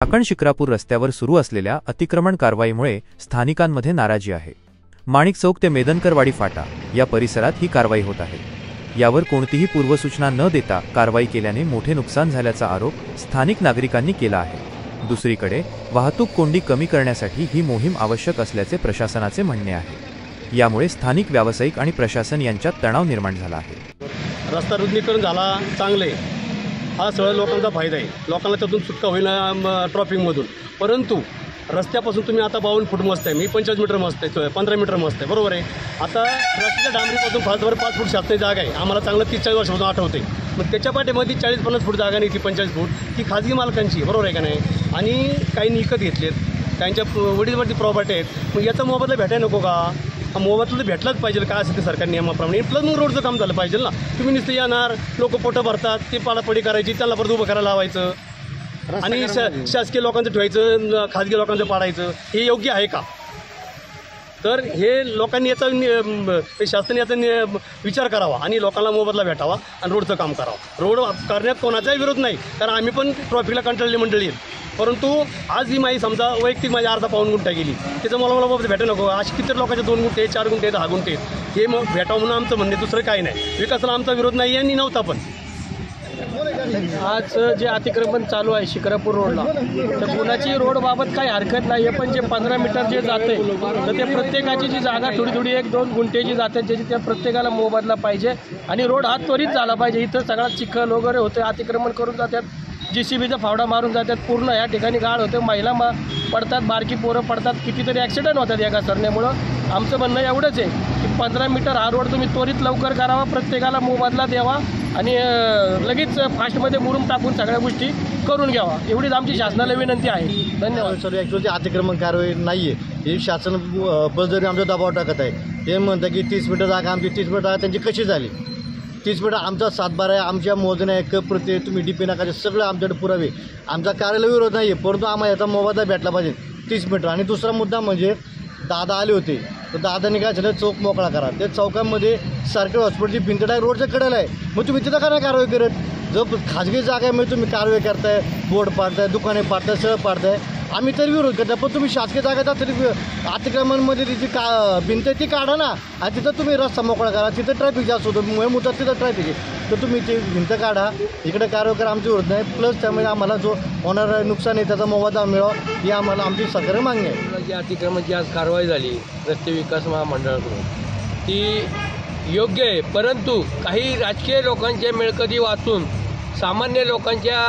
चाकण शिक्रापूर रस्त्यावर सुरू असलेल्या अतिक्रमण कारवाईमुळे स्थानिकांमध्ये नाराजी आहे। माणिक चौक ते मेदनकरवाडी फाटा या परिसरात ही कारवाई होत आहे। यावर कोणतीही पूर्वसूचना न देता कारवाई केल्याने मोठे नुकसान झाल्याचा आरोप स्थानिक नागरिकांनी केला आहे। दुसरीकडे वाहतूक कोंडी कमी करण्यासाठी ही मोहीम आवश्यक असल्याचे प्रशासनाचे म्हणणे आहे। यामुळे स्थानिक व्यावसायिक आणि प्रशासन यांच्यात तणाव निर्माण झाला आहे। रस्ता रुंदीकरण झाला चांगले, हा सगळ्या लोकांचा फायदा आहे। लोकांना त्यातून सुटका होईना ट्रॅफिकमधून। परंतु रस्त्यापासून तुम्ही आता 52 फूट मस्त आहे, मी 25 मीटर मस्त आहे, 15 मीटर मस्त आहे, बरोबर आहे। आता रस्त्याच्या डांबरीपासून फालतवर 5 फूट शासनाची जागा आहे, आम्हाला चांगलं 30-40 वर्षापासून आठवते। मग त्याच्या पाठीमध्ये 40-50 फूट जागा नाही, ती 45 फूट ती खाजगी मालकांची, बरोबर आहे का नाही। आणि काही विकत घेतलेत, त्यांच्या वडीलवरती प्रॉपर्टी आहेत, मग याचा मोबदला भेटायला नको का? हा मोबदला तर भेटलाच पाहिजे का असेल ते सरकार नियमाप्रमाणे। प्लस मग रोडचं काम झालं पाहिजे ना। तुम्ही नुसतं येणार, लोक पोटं भरतात, ते पाडापडी करायची, त्याला परत उभं करायला लावायचं आणि शासकीय लोकांचं ठेवायचं, खाजगी लोकांचं पाडायचं, हे योग्य आहे का? तर हे लोकांनी याचा शासनाने याचा विचार करावा आणि लोकांना मोबदला भेटावा आणि रोडचं काम करावं। रोड करण्यात कोणाचाही विरोध नाही, कारण आम्ही पण ट्रॉफिकला कंटाळलेली मंडळी आहेत। परंतु आज ही माझी समजा वैयक्तिक माझी अर्धा पाऊण गुंठा गेली, त्याचं मला भेटा नको। अशी किती लोकांचे 2 गुंठे, 4 गुंठे, 10 गुंठे हे मग भेटावं म्हणून आमचं म्हणणे, दुसरं काही नाही। विकासाला आमचा विरोध नाही आणि नव्हता पण। आज जे अतिक्रमण चालू आहे शिक्रापूर रोडला, तर कुणाची रोडबाबत काही हरकत नाही आहे, पण जे 15 मीटर जे जाते तर ते प्रत्येकाची जी जागा थोडी 1-2 गुंठे जी जाते त्याची त्या प्रत्येकाला मोबदला पाहिजे आणि रोड हा त्वरित झाला पाहिजे। इथं सगळा चिखल वगैरे होते, अतिक्रमण करून जातात, JCBचा फावडा मारून जातात, पूर्ण या ठिकाणी गाळ होते, महिला पडतात, बारकी पोरं पडतात, कितीतरी ॲक्सिडेंट होतात एका सरण्यामुळं। आमचं म्हणणं एवढंच आहे की 15 मीटर हा रोड तुम्ही त्वरित लवकर करावा, प्रत्येकाला मोबदला द्यावा आणि लगेच फास्टमध्ये मुरुम टाकून सगळ्या गोष्टी करून घ्यावा, एवढीच आमची शासनाला विनंती आहे। धन्यवाद सर। ॲक्च्युअली अतिक्रमण कारवाई नाही आहे, हे शासन बळजबरी आमचा दबाव टाकत आहे। ते म्हणतं की 30 मीटर जागा आमची, 30 मीटर जागा त्यांची कशी झाली? 30 मीटर आमचा 7-12 आहे, आमच्या मोजण्या एक प्रति तुम्ही DP नाकाचे सगळं आमच्याकडे पुरावे। आमचा कार्यालय विरोध नाही आहे, परंतु आम्हाला याचा मोबदला भेटला पाहिजे 30 मीटर। आणि दुसरा मुद्दा म्हणजे दादा आले होते, तर दादाने काय झालं, चौक मोकळा करा। त्या चौकामध्ये सरकारी हॉस्पिटलची भिंत डायरेक्ट रोडच्या कडेला आहे, मग तुम्ही तिथं का नाही कारवाई करत? जो खाजगी जागा आहे मग तुम्ही कारवाई करताय, बोर्ड पाडताय, दुकाने पाडताय, सगळं पाडताय, आम्ही तरी विरोध करताय। पण तुम्ही शासकीय जागा तरी अतिक्रमणमध्ये तिची भिंत ती काढा ना, आणि तिथं तुम्ही रस्ता मोकळा करा, तिथं ट्रॅफिक जास्त होतं, मुद्दा तिथं ट्रॅफिक आहे, तर तुम्ही ती भिंत काढा, इकडे कारवाई करा, आमची विरोध नाही। प्लस त्यामुळे आम्हाला जो होणारा नुकसान आहे त्याचा मोबदला मिळावा, ही आम्हाला आमची सरकारी मागणी आहे। जी अतिक्रमणची आज कारवाई झाली रस्ते विकास महामंडळाकडून ती योग्य आहे, परंतु काही राजकीय लोकांच्या मिळकती वाचून सामान्य लोकांच्या